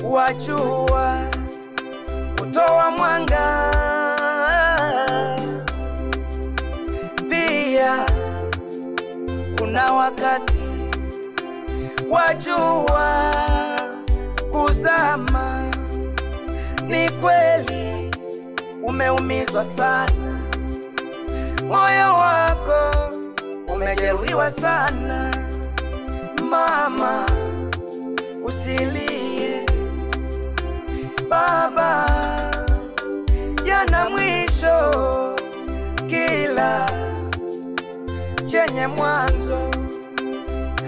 Wajua kutoa mwanga, pia kuna wakati wajua kuzama. Ni kweli umeumizwa sana, moyo wako umejeruhiwa sana. Mama, usilie. Baba, yana mwisho, kila chenye mwanzo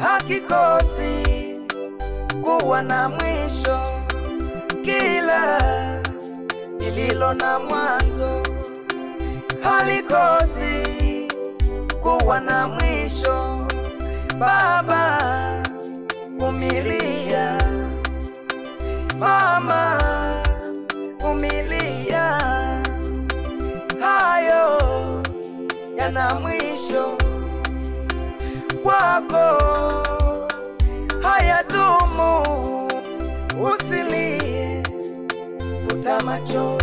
hakikosi kuwa na mwisho. Kila lililo na mwanzo halikosi kuwa na mwisho. Baba, vumilia. Mama, vumilia, hayo yana mwisho. Kwako hayadumu, usilie, futa machozi.